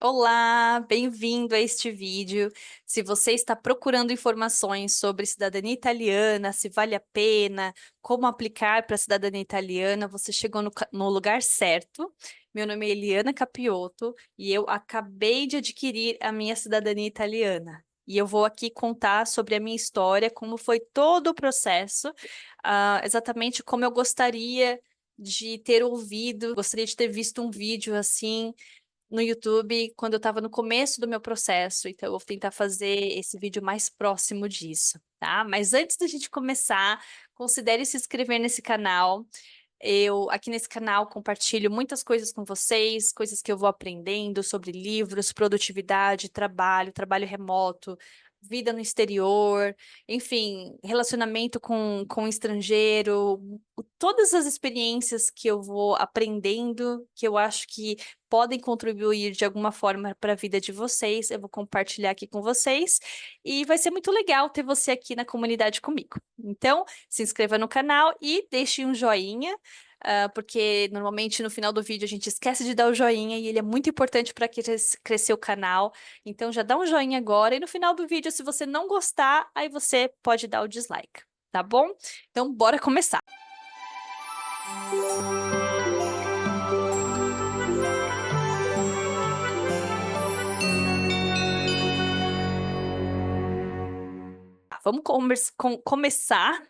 Olá, bem-vindo a este vídeo. Se você está procurando informações sobre cidadania italiana, se vale a pena, como aplicar para a cidadania italiana, você chegou no lugar certo. Meu nome é Eliana Capiotto e eu acabei de adquirir a minha cidadania italiana. E eu vou aqui contar sobre a minha história, como foi todo o processo, exatamente como eu gostaria de ter ouvido, gostaria de ter visto um vídeo assim no YouTube quando eu estava no começo do meu processo, então eu vou tentar fazer esse vídeo mais próximo disso, tá? Mas antes da gente começar, considere se inscrever nesse canal. Eu, aqui nesse canal, compartilho muitas coisas com vocês, coisas que eu vou aprendendo sobre livros, produtividade, trabalho remoto, vida no exterior, enfim, relacionamento com estrangeiro, todas as experiências que eu vou aprendendo, que eu acho que podem contribuir de alguma forma para a vida de vocês, eu vou compartilhar aqui com vocês, e vai ser muito legal ter você aqui na comunidade comigo. Então, se inscreva no canal e deixe um joinha, porque normalmente no final do vídeo a gente esquece de dar o joinha e ele é muito importante para crescer o canal. Então já dá um joinha agora e no final do vídeo, se você não gostar, aí você pode dar o dislike, tá bom? Então bora começar. Vamos começar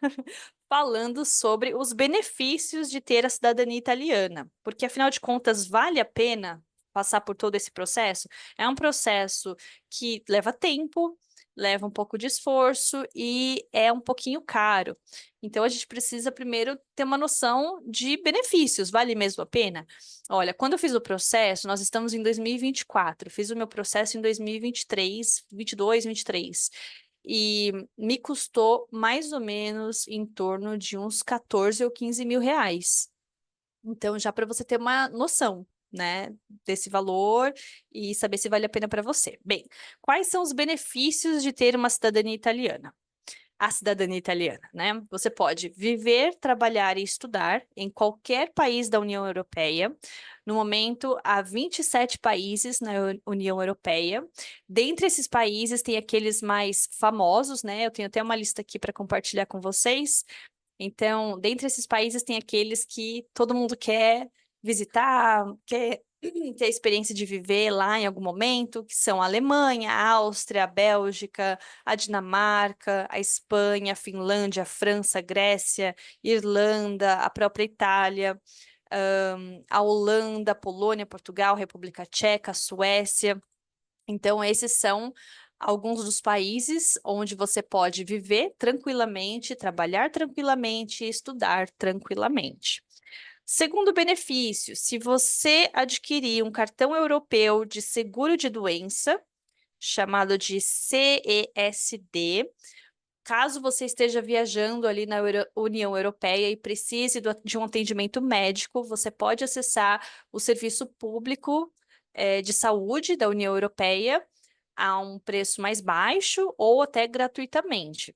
falando sobre os benefícios de ter a cidadania italiana, porque afinal de contas vale a pena passar por todo esse processo? É um processo que leva tempo, leva um pouco de esforço e é um pouquinho caro. Então a gente precisa primeiro ter uma noção de benefícios, vale mesmo a pena? Olha, quando eu fiz o processo, nós estamos em 2024, fiz o meu processo em 2023, 22, 23. E me custou mais ou menos em torno de uns 14 ou 15 mil reais. Então, já para você ter uma noção, né, desse valor e saber se vale a pena para você. Bem, quais são os benefícios de ter uma cidadania italiana? A cidadania italiana, né? Você pode viver, trabalhar e estudar em qualquer país da União Europeia. No momento, há 27 países na União Europeia. Dentre esses países, tem aqueles mais famosos, né? Eu tenho até uma lista aqui para compartilhar com vocês. Então, dentre esses países, tem aqueles que todo mundo quer visitar, quer ter a experiência de viver lá em algum momento, que são a Alemanha, a Áustria, a Bélgica, a Dinamarca, a Espanha, a Finlândia, a França, a Grécia, Irlanda, a própria Itália, a Holanda, a Polônia, Portugal, República Tcheca, a Suécia. Então, esses são alguns dos países onde você pode viver tranquilamente, trabalhar tranquilamente e estudar tranquilamente. Segundo benefício, se você adquirir um cartão europeu de seguro de doença, chamado de CESD, caso você esteja viajando ali na União Europeia e precise de um atendimento médico, você pode acessar o serviço público, de saúde da União Europeia a um preço mais baixo ou até gratuitamente.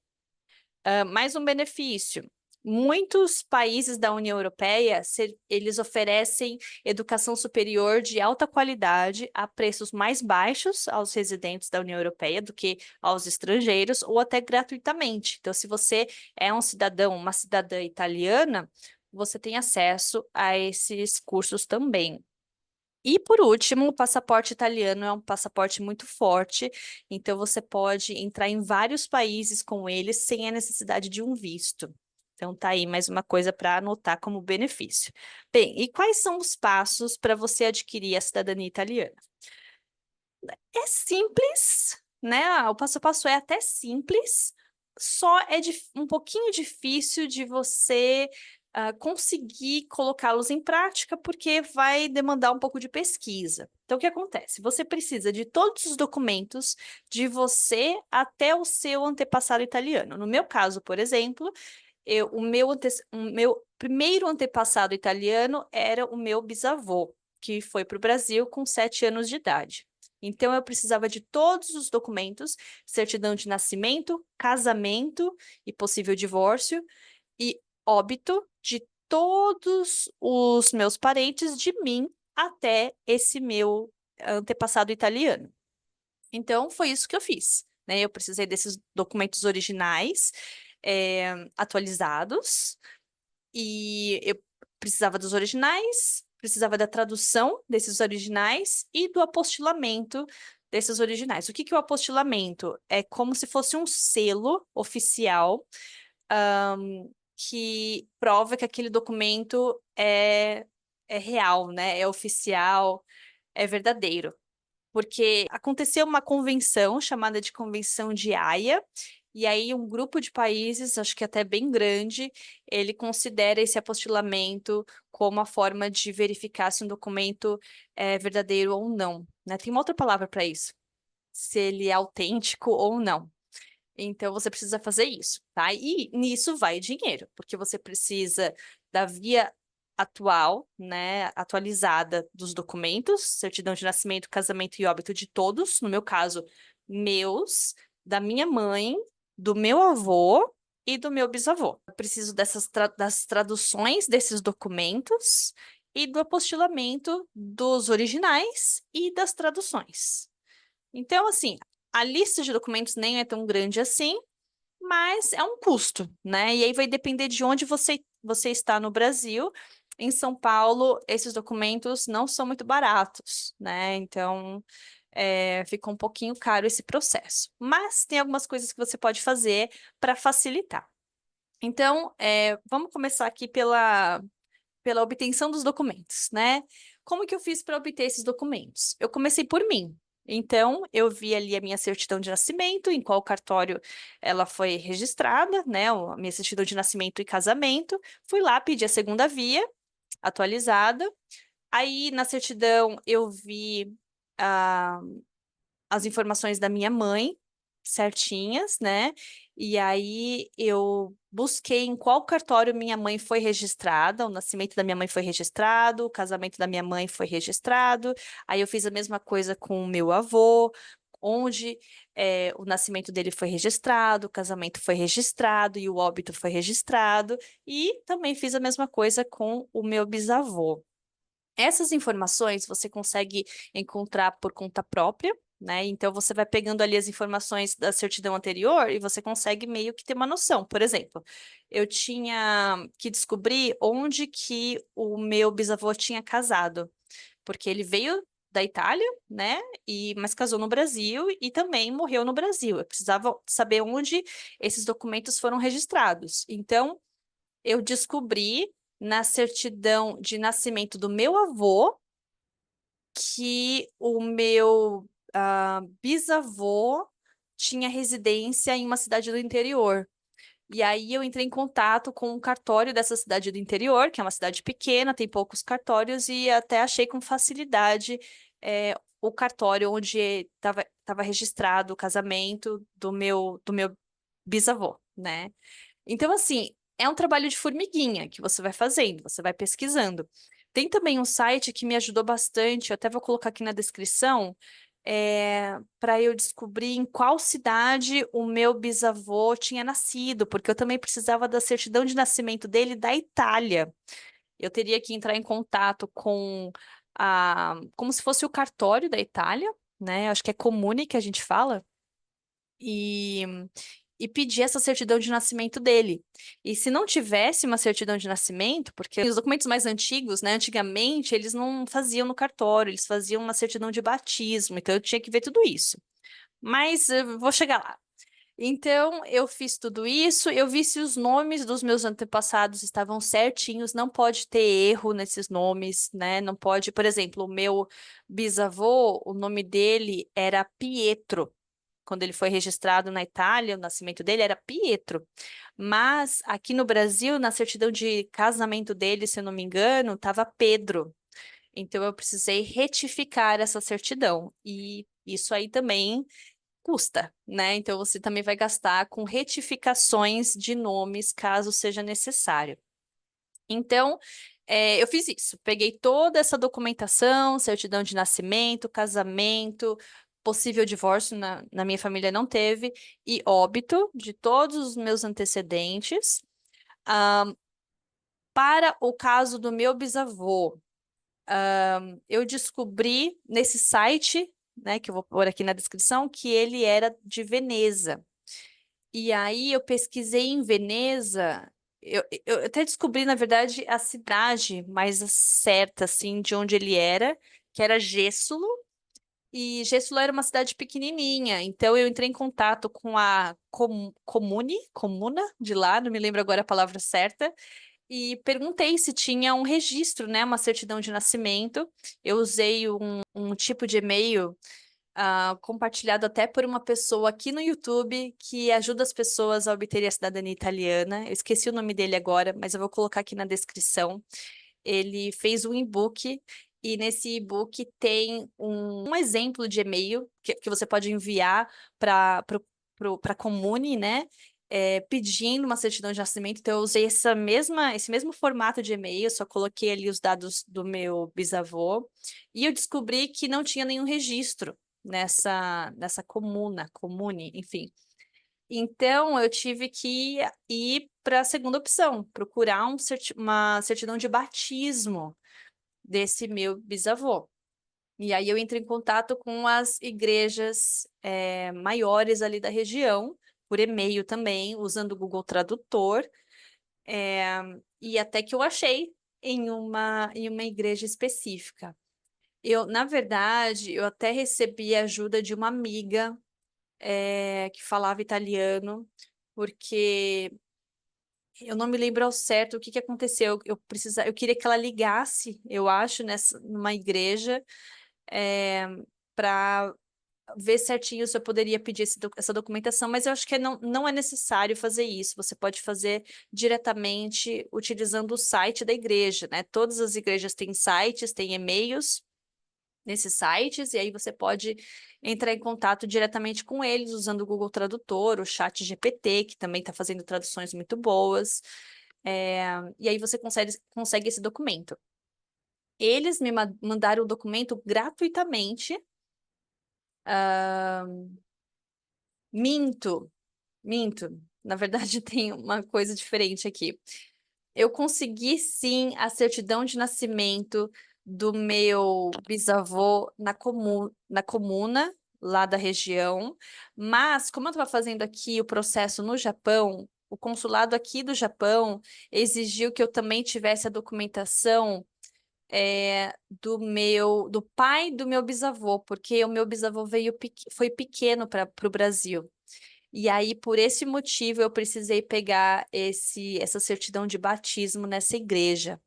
Mais um benefício. Muitos países da União Europeia, eles oferecem educação superior de alta qualidade a preços mais baixos aos residentes da União Europeia do que aos estrangeiros, ou até gratuitamente. Então, se você é um cidadão, uma cidadã italiana, você tem acesso a esses cursos também. E por último, o passaporte italiano é um passaporte muito forte, então você pode entrar em vários países com ele sem a necessidade de um visto. Então tá aí mais uma coisa para anotar como benefício. Bem, e quais são os passos para você adquirir a cidadania italiana? É simples, né? O passo a passo é até simples, só é um pouquinho difícil de você conseguir colocá-los em prática, porque vai demandar um pouco de pesquisa. Então, o que acontece? Você precisa de todos os documentos de você até o seu antepassado italiano. No meu caso, por exemplo, o meu primeiro antepassado italiano era o meu bisavô, que foi para o Brasil com 7 anos de idade. Então, eu precisava de todos os documentos, certidão de nascimento, casamento e possível divórcio, e óbito de todos os meus parentes, de mim até esse meu antepassado italiano. Então, foi isso que eu fiz, né? Eu precisei desses documentos originais, atualizados, e eu precisava dos originais, precisava da tradução desses originais e do apostilamento desses originais. O que que é o apostilamento? É como se fosse um selo oficial, que prova que aquele documento é real, né? É oficial, é verdadeiro. Porque aconteceu uma convenção chamada de Convenção de Haia, e aí um grupo de países, acho que até bem grande, ele considera esse apostilamento como a forma de verificar se um documento é verdadeiro ou não, né? Tem uma outra palavra para isso, se ele é autêntico ou não. Então, você precisa fazer isso, tá? E nisso vai dinheiro, porque você precisa da via atual, né, atualizada dos documentos, certidão de nascimento, casamento e óbito de todos, no meu caso, meus, da minha mãe, do meu avô e do meu bisavô. Eu preciso das traduções desses documentos e do apostilamento dos originais e das traduções. Então, assim, a lista de documentos nem é tão grande assim, mas é um custo, né? E aí vai depender de onde você está no Brasil. Em São Paulo, esses documentos não são muito baratos, né? Então, fica um pouquinho caro esse processo. Mas tem algumas coisas que você pode fazer para facilitar. Então, vamos começar aqui pela obtenção dos documentos, né? Como que eu fiz para obter esses documentos? Eu comecei por mim. Então, eu vi ali a minha certidão de nascimento, em qual cartório ela foi registrada, né? A minha certidão de nascimento e casamento. Fui lá, pedi a segunda via, atualizada. Aí, na certidão, eu vi ah, as informações da minha mãe certinhas, né? E aí eu busquei em qual cartório minha mãe foi registrada, o nascimento da minha mãe foi registrado, o casamento da minha mãe foi registrado. Aí eu fiz a mesma coisa com o meu avô, onde o nascimento dele foi registrado, o casamento foi registrado e o óbito foi registrado. E também fiz a mesma coisa com o meu bisavô. Essas informações você consegue encontrar por conta própria, né? Então você vai pegando ali as informações da certidão anterior e você consegue meio que ter uma noção. Por exemplo, eu tinha que descobrir onde que o meu bisavô tinha casado, porque ele veio da Itália, né? Mas casou no Brasil e também morreu no Brasil. Eu precisava saber onde esses documentos foram registrados. Então, eu descobri na certidão de nascimento do meu avô que o meu bisavô tinha residência em uma cidade do interior. E aí eu entrei em contato com um cartório dessa cidade do interior, que é uma cidade pequena, tem poucos cartórios, e até achei com facilidade o cartório onde estava registrado o casamento do meu bisavô, né? Então, assim, é um trabalho de formiguinha que você vai fazendo, você vai pesquisando. Tem também um site que me ajudou bastante, eu até vou colocar aqui na descrição, para eu descobrir em qual cidade o meu bisavô tinha nascido, porque eu também precisava da certidão de nascimento dele da Itália. Eu teria que entrar em contato com como se fosse o cartório da Itália, né? Acho que é Comune que a gente fala. E pedir essa certidão de nascimento dele. E se não tivesse uma certidão de nascimento, porque os documentos mais antigos, né, antigamente, eles não faziam no cartório, eles faziam uma certidão de batismo, então eu tinha que ver tudo isso. Mas eu vou chegar lá. Então, eu fiz tudo isso, eu vi se os nomes dos meus antepassados estavam certinhos, não pode ter erro nesses nomes, né? Não pode, por exemplo, o meu bisavô, o nome dele era Pietro. Quando ele foi registrado na Itália, o nascimento dele era Pietro. Mas aqui no Brasil, na certidão de casamento dele, se eu não me engano, estava Pedro. Então eu precisei retificar essa certidão. E isso aí também custa, né? Então você também vai gastar com retificações de nomes, caso seja necessário. Então, eu fiz isso. Peguei toda essa documentação, certidão de nascimento, casamento, possível divórcio, na minha família não teve, e óbito de todos os meus antecedentes. Para o caso do meu bisavô, eu descobri nesse site, né, que eu vou pôr aqui na descrição, que ele era de Veneza. E aí eu pesquisei em Veneza, eu até descobri, na verdade, a cidade mais certa, assim, de onde ele era, que era Gêsulo, e Gêsulo era uma cidade pequenininha, então eu entrei em contato com a comuna de lá, não me lembro agora a palavra certa, e perguntei se tinha um registro, né, uma certidão de nascimento. Eu usei um tipo de e-mail compartilhado até por uma pessoa aqui no YouTube que ajuda as pessoas a obterem a cidadania italiana. Eu esqueci o nome dele agora, mas eu vou colocar aqui na descrição. Ele fez um e-book e nesse e-book tem um exemplo de e-mail que você pode enviar para a Comune, né? Pedindo uma certidão de nascimento. Então, eu usei esse mesmo formato de e-mail, só coloquei ali os dados do meu bisavô e eu descobri que não tinha nenhum registro nessa comune, enfim. Então, eu tive que ir para a segunda opção, procurar uma certidão de batismo desse meu bisavô. E aí eu entrei em contato com as igrejas maiores ali da região, por e-mail também, usando o Google Tradutor, e até que eu achei em uma igreja específica. Na verdade, eu até recebi a ajuda de uma amiga que falava italiano, porque eu não me lembro ao certo o que aconteceu. Eu queria que ela ligasse, eu acho, numa igreja, para ver certinho se eu poderia pedir essa documentação, mas eu acho que não é necessário fazer isso. Você pode fazer diretamente utilizando o site da igreja, né? Todas as igrejas têm sites, têm e-mails nesses sites, e aí você pode entrar em contato diretamente com eles usando o Google Tradutor, o Chat GPT, que também está fazendo traduções muito boas, e aí você consegue esse documento. Eles me mandaram o documento gratuitamente. Minto, minto. Na verdade, tem uma coisa diferente aqui. Eu consegui sim a certidão de nascimento do meu bisavô na comuna lá da região, mas como eu estava fazendo aqui o processo no Japão, o consulado aqui do Japão exigiu que eu também tivesse a documentação do pai do meu bisavô, porque o meu bisavô foi pequeno para o Brasil. E aí, por esse motivo, eu precisei pegar essa certidão de batismo nessa igreja.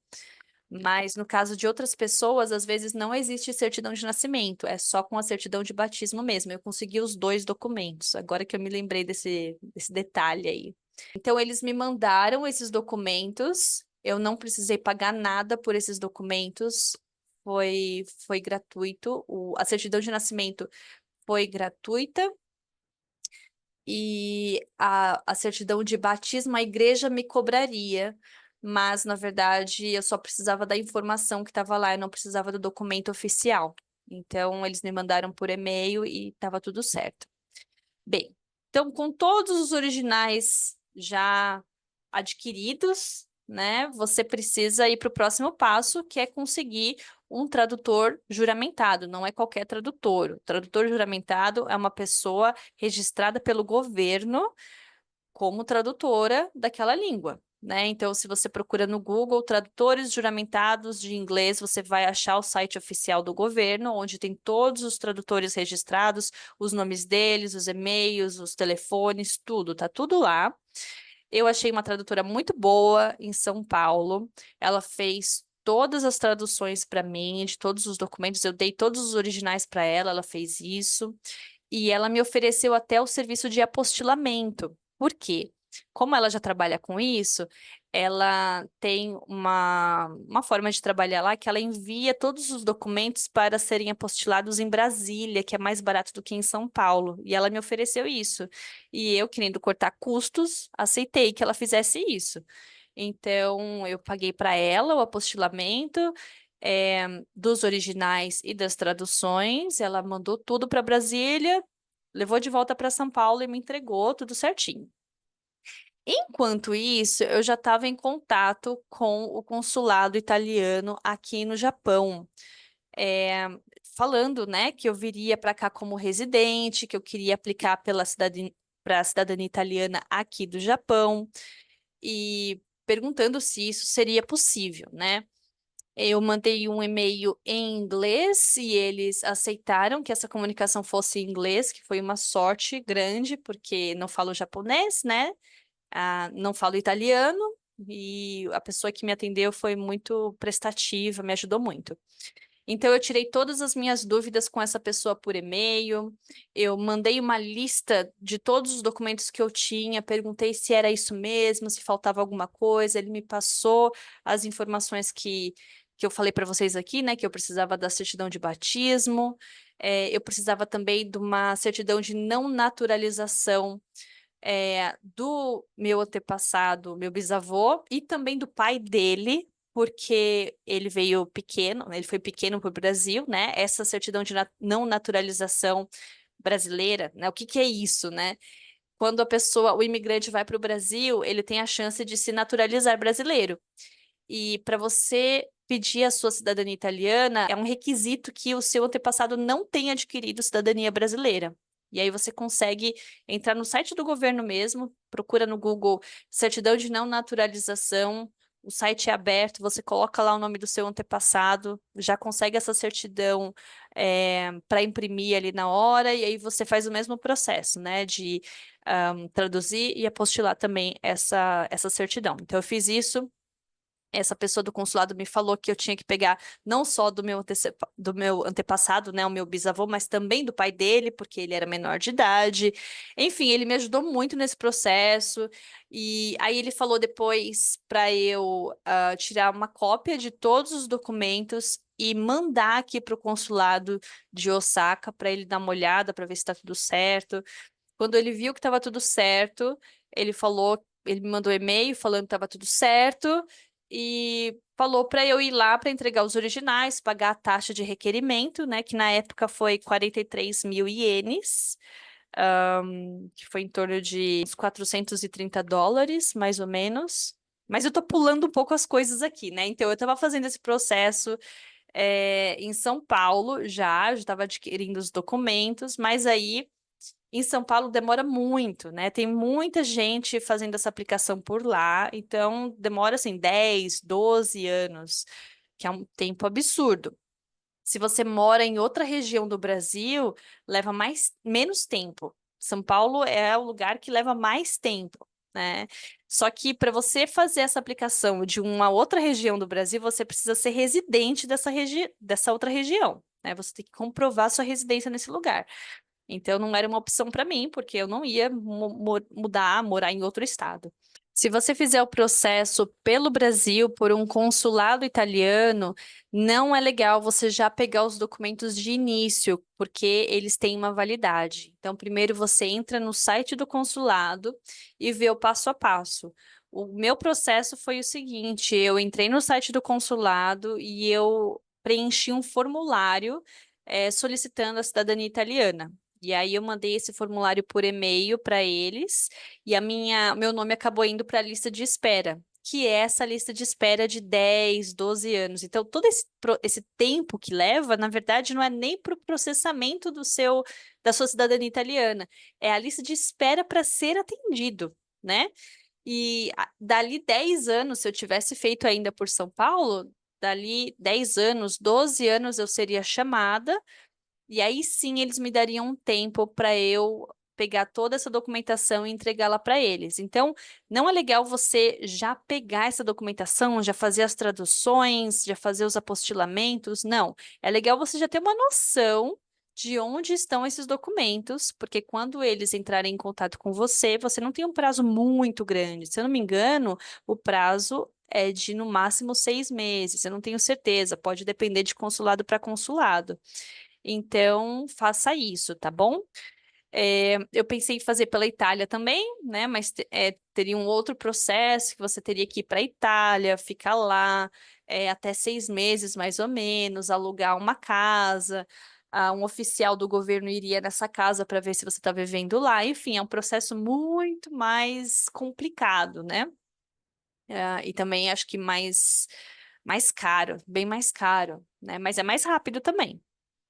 Mas no caso de outras pessoas, às vezes não existe certidão de nascimento, é só com a certidão de batismo mesmo. Eu consegui os dois documentos, agora que eu me lembrei desse detalhe aí. Então, eles me mandaram esses documentos, eu não precisei pagar nada por esses documentos, foi gratuito. A certidão de nascimento foi gratuita e a certidão de batismo a igreja me cobraria, mas na verdade eu só precisava da informação que estava lá, eu não precisava do documento oficial. Então eles me mandaram por e-mail e estava tudo certo. Bem, então com todos os originais já adquiridos, né, você precisa ir para o próximo passo, que é conseguir um tradutor juramentado. Não é qualquer tradutor. O tradutor juramentado é uma pessoa registrada pelo governo como tradutora daquela língua. Né? Então, se você procura no Google tradutores juramentados de inglês, você vai achar o site oficial do governo, onde tem todos os tradutores registrados, os nomes deles, os e-mails, os telefones, tudo, tá tudo lá. Eu achei uma tradutora muito boa em São Paulo. Ela fez todas as traduções para mim, de todos os documentos. Eu dei todos os originais para ela, ela fez isso. E ela me ofereceu até o serviço de apostilamento. Por quê? Como ela já trabalha com isso, ela tem uma forma de trabalhar lá que ela envia todos os documentos para serem apostilados em Brasília, que é mais barato do que em São Paulo. E ela me ofereceu isso. E eu, querendo cortar custos, aceitei que ela fizesse isso. Então, eu paguei para ela o apostilamento, dos originais e das traduções. Ela mandou tudo para Brasília, levou de volta para São Paulo e me entregou tudo certinho. Enquanto isso, eu já estava em contato com o consulado italiano aqui no Japão, é, falando, né, que eu viria para cá como residente, que eu queria aplicar pela cidadania, para a cidadania italiana aqui do Japão, e perguntando se isso seria possível, né? Eu mandei um e-mail em inglês e eles aceitaram que essa comunicação fosse em inglês, que foi uma sorte grande, porque não falo japonês, né? Não falo italiano, e a pessoa que me atendeu foi muito prestativa, me ajudou muito. Então, eu tirei todas as minhas dúvidas com essa pessoa por e-mail. Eu mandei uma lista de todos os documentos que eu tinha, perguntei se era isso mesmo, se faltava alguma coisa. Ele me passou as informações que eu falei para vocês aqui, né? Que eu precisava da certidão de batismo, eu precisava também de uma certidão de não naturalização. Do meu antepassado, meu bisavô, e também do pai dele, porque ele veio pequeno, né, ele foi pequeno para o Brasil, né? Essa certidão de não naturalização brasileira, né? O que que é isso, né? Quando a pessoa, o imigrante vai para o Brasil, ele tem a chance de se naturalizar brasileiro. E para você pedir a sua cidadania italiana, é um requisito que o seu antepassado não tenha adquirido cidadania brasileira. E aí você consegue entrar no site do governo mesmo, procura no Google certidão de não naturalização, o site é aberto, você coloca lá o nome do seu antepassado, já consegue essa certidão para imprimir ali na hora, e aí você faz o mesmo processo, né, de traduzir e apostilar também essa certidão. Então eu fiz isso. Essa pessoa do consulado me falou que eu tinha que pegar não só do meu antepassado, né, o meu bisavô, mas também do pai dele, porque ele era menor de idade. Enfim, ele me ajudou muito nesse processo. E aí ele falou depois para eu tirar uma cópia de todos os documentos e mandar aqui para o consulado de Osaka para ele dar uma olhada para ver se está tudo certo. Quando ele viu que estava tudo certo, ele falou, ele me mandou um e-mail falando que estava tudo certo e falou para eu ir lá para entregar os originais, pagar a taxa de requerimento, né, que na época foi 43 mil ienes, que foi em torno de uns US$ 430, mais ou menos. Mas eu tô pulando um pouco as coisas aqui, né? Então eu estava fazendo esse processo em São Paulo já estava adquirindo os documentos, mas aí em São Paulo demora muito, né? Tem muita gente fazendo essa aplicação por lá, então demora assim 10, 12 anos, que é um tempo absurdo. Se você mora em outra região do Brasil, leva menos tempo. São Paulo é o lugar que leva mais tempo, né? Só que para você fazer essa aplicação de uma outra região do Brasil, você precisa ser residente dessa outra região, né? Você tem que comprovar sua residência nesse lugar. Então, não era uma opção para mim, porque eu não ia mudar, morar em outro estado. Se você fizer o processo pelo Brasil, por um consulado italiano, não é legal você já pegar os documentos de início, porque eles têm uma validade. Então, primeiro você entra no site do consulado e vê o passo a passo. O meu processo foi o seguinte: eu entrei no site do consulado e eu preenchi um formulário, solicitando a cidadania italiana. E aí eu mandei esse formulário por e-mail para eles e meu nome acabou indo para a lista de espera, que é essa lista de espera de 10, 12 anos. Então, todo esse tempo que leva, na verdade, não é nem para o processamento da sua cidadania italiana, é a lista de espera para ser atendido, né? E dali 10 anos, se eu tivesse feito ainda por São Paulo, dali 10 anos, 12 anos eu seria chamada e aí sim eles me dariam um tempo para eu pegar toda essa documentação e entregá-la para eles. Então, não é legal você já pegar essa documentação, já fazer as traduções, já fazer os apostilamentos. Não. É legal você já ter uma noção de onde estão esses documentos, porque quando eles entrarem em contato com você, você não tem um prazo muito grande. Se eu não me engano, o prazo é de no máximo 6 meses. Eu não tenho certeza, pode depender de consulado para consulado. Então, faça isso, tá bom? Eu pensei em fazer pela Itália também, né? Mas teria um outro processo que você teria que ir para a Itália, ficar lá até 6 meses, mais ou menos, alugar uma casa. um oficial do governo iria nessa casa para ver se você está vivendo lá. Enfim, é um processo muito mais complicado, né? E também acho que mais caro, bem mais caro, né? Mas é mais rápido também,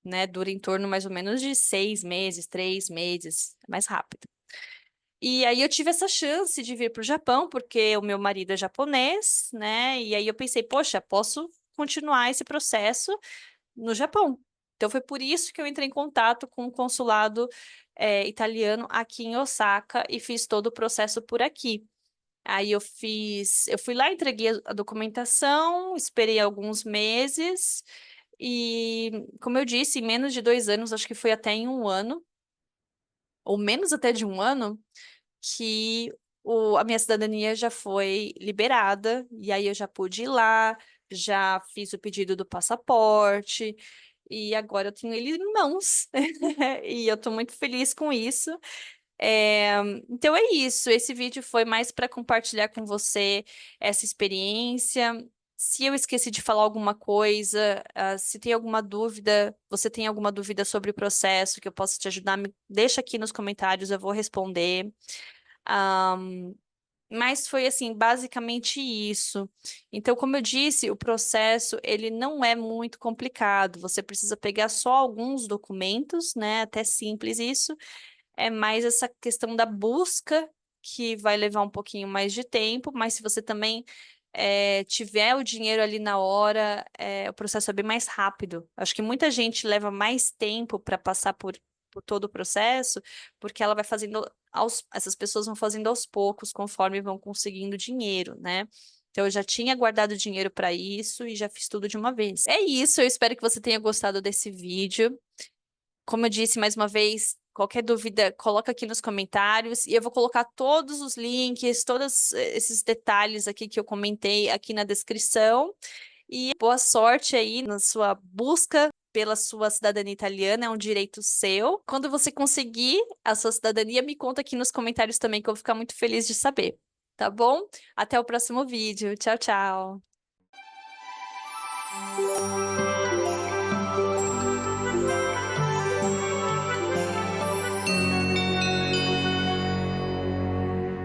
né? Dura em torno mais ou menos de 6 meses, 3 meses, é mais rápido. E aí eu tive essa chance de vir para o Japão, porque o meu marido é japonês, né? E aí eu pensei, poxa, posso continuar esse processo no Japão. Então foi por isso que eu entrei em contato com o consulado italiano aqui em Osaka e fiz todo o processo por aqui. Aí eu fui lá, entreguei a documentação, esperei alguns meses e, como eu disse, em menos de 2 anos, acho que foi até em um ano, ou menos até de um ano, que a minha cidadania já foi liberada, e aí eu já pude ir lá, já fiz o pedido do passaporte, e agora eu tenho ele em mãos, e eu estou muito feliz com isso. É, então é isso. Esse vídeo foi mais para compartilhar com você essa experiência. Se eu esqueci de falar alguma coisa, se tem alguma dúvida, você tem alguma dúvida sobre o processo que eu possa te ajudar, me deixa aqui nos comentários, eu vou responder. Mas foi assim, basicamente isso. Então, como eu disse, o processo ele não é muito complicado. Você precisa pegar só alguns documentos, né? Até simples isso. É mais essa questão da busca que vai levar um pouquinho mais de tempo, mas se você também tiver o dinheiro ali na hora, o processo é bem mais rápido. Acho que muita gente leva mais tempo para passar por todo o processo, porque ela vai fazendo essas pessoas vão fazendo aos poucos, conforme vão conseguindo dinheiro, né? Então, eu já tinha guardado dinheiro para isso e já fiz tudo de uma vez. É isso, eu espero que você tenha gostado desse vídeo. Como eu disse mais uma vez, qualquer dúvida, coloca aqui nos comentários e eu vou colocar todos os links, todos esses detalhes aqui que eu comentei aqui na descrição. E boa sorte aí na sua busca pela sua cidadania italiana, é um direito seu. Quando você conseguir a sua cidadania, me conta aqui nos comentários também, que eu vou ficar muito feliz de saber. Tá bom? Até o próximo vídeo. Tchau, tchau.